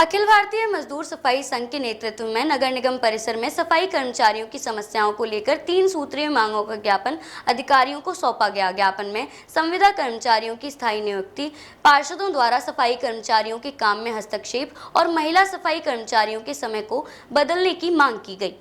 अखिल भारतीय मजदूर सफाई संघ के नेतृत्व में नगर निगम परिसर में सफाई कर्मचारियों की समस्याओं को लेकर 3 सूत्रीय मांगों का ज्ञापन अधिकारियों को सौंपा गया। ज्ञापन में संविदा कर्मचारियों की स्थायी नियुक्ति, पार्षदों द्वारा सफाई कर्मचारियों के काम में हस्तक्षेप और महिला सफाई कर्मचारियों के समय को बदलने की मांग की गई।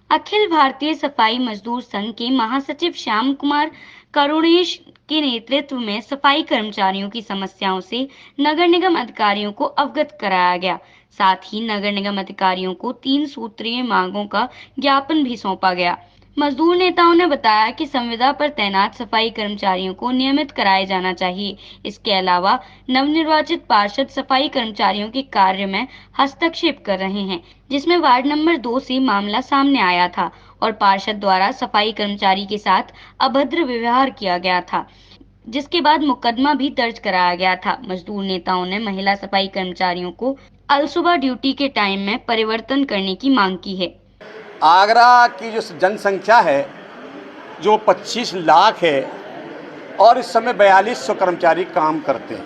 अखिल भारतीय सफाई मजदूर संघ के महासचिव श्याम कुमार करुणेश के नेतृत्व में सफाई कर्मचारियों की समस्याओं से नगर निगम अधिकारियों को अवगत कराया गया। साथ ही नगर निगम अधिकारियों को 3 सूत्रीय मांगों का ज्ञापन भी सौंपा गया। मजदूर नेताओं ने बताया कि संविदा पर तैनात सफाई कर्मचारियों को नियमित कराया जाना चाहिए। इसके अलावा नवनिर्वाचित पार्षद सफाई कर्मचारियों के कार्य में हस्तक्षेप कर रहे हैं, जिसमें वार्ड नंबर 2 से मामला सामने आया था और पार्षद द्वारा सफाई कर्मचारी के साथ अभद्र व्यवहार किया गया था, जिसके बाद मुकदमा भी दर्ज कराया गया था। मजदूर नेताओं ने महिला सफाई कर्मचारियों को अलसुबह ड्यूटी के टाइम में परिवर्तन करने की मांग की है। आगरा की जो जनसंख्या है जो 25 लाख है और इस समय 4200 कर्मचारी काम करते हैं,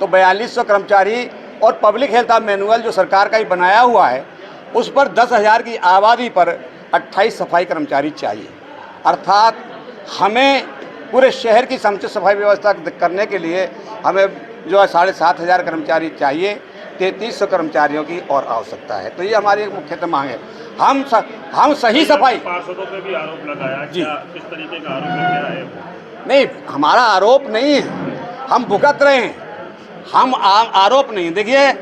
तो 4200 कर्मचारी और पब्लिक हेल्थ मैनुअल जो सरकार का ही बनाया हुआ है उस पर 10,000 की आबादी पर 28 सफाई कर्मचारी चाहिए। अर्थात हमें पूरे शहर की समुचित सफाई व्यवस्था करने के लिए हमें जो है 7,500 कर्मचारी चाहिए, 3300 कर्मचारियों की और आवश्यकता है। तो ये हमारी एक मुख्यतः मांग है। हम सही सफाई पार्षदों पे भी आरोप लगाया जी, किस तरीके का आरोप लगाया है? नहीं, हमारा आरोप नहीं है, हम भुगत रहे हैं, हम आरोप नहीं। देखिए,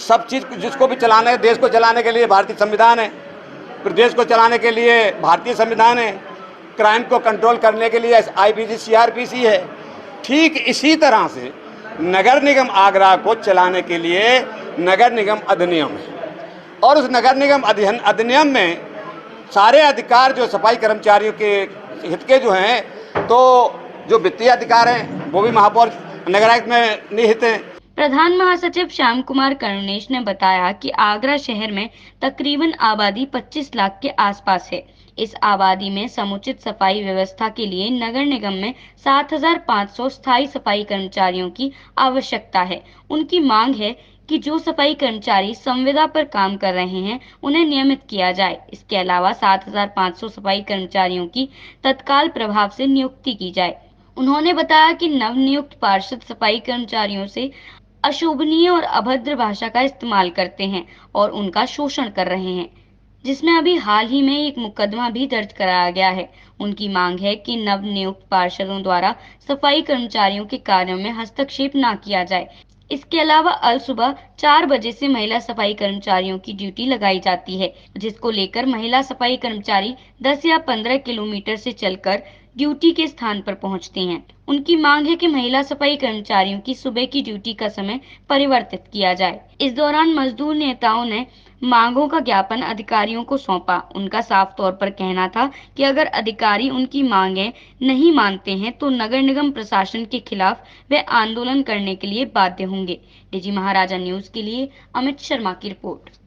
सब चीज़ जिसको भी चलाने, देश को चलाने के लिए भारतीय संविधान है, प्रदेश को चलाने के लिए भारतीय संविधान है, क्राइम को कंट्रोल करने के लिए IPC CRPC है। ठीक इसी तरह से नगर निगम आगरा को चलाने के लिए नगर निगम अधिनियम है और उस नगर निगम अधिनियम में सारे अधिकार जो सफाई कर्मचारियों के हित के जो हैं, तो जो वित्तीय अधिकार हैं वो भी महापौर नगर आयुक्त में निहित हैं। प्रधान महासचिव श्याम कुमार करुणेश ने बताया कि आगरा शहर में तकरीबन आबादी 25 लाख के आसपास है। इस आबादी में समुचित सफाई व्यवस्था के लिए नगर निगम में 7,500 स्थायी सफाई कर्मचारियों की आवश्यकता है। उनकी मांग है कि जो सफाई कर्मचारी संविदा पर काम कर रहे हैं उन्हें नियमित किया जाए। इसके अलावा 7,500 सफाई कर्मचारियों की तत्काल प्रभाव से नियुक्ति की जाए। उन्होंने बताया कि नवनियुक्त पार्षद सफाई कर्मचारियों से अशोभनीय और अभद्र भाषा का इस्तेमाल करते हैं और उनका शोषण कर रहे हैं, जिसमें अभी हाल ही में एक मुकदमा भी दर्ज कराया गया है। उनकी मांग है कि नवनियुक्त पार्षदों द्वारा सफाई कर्मचारियों के कार्यों में हस्तक्षेप न किया जाए। इसके अलावा अलसुबह 4 बजे से महिला सफाई कर्मचारियों की ड्यूटी लगाई जाती है, जिसको लेकर महिला सफाई कर्मचारी 10 या 15 किलोमीटर से चलकर ड्यूटी के स्थान पर पहुंचते हैं। उनकी मांग है कि महिला सफाई कर्मचारियों की सुबह की ड्यूटी का समय परिवर्तित किया जाए। इस दौरान मजदूर नेताओं ने मांगों का ज्ञापन अधिकारियों को सौंपा। उनका साफ तौर पर कहना था कि अगर अधिकारी उनकी मांगें नहीं मानते हैं तो नगर निगम प्रशासन के खिलाफ वे आंदोलन करने के लिए बाध्य होंगे। डीजी महाराजा न्यूज के लिए अमित शर्मा की रिपोर्ट।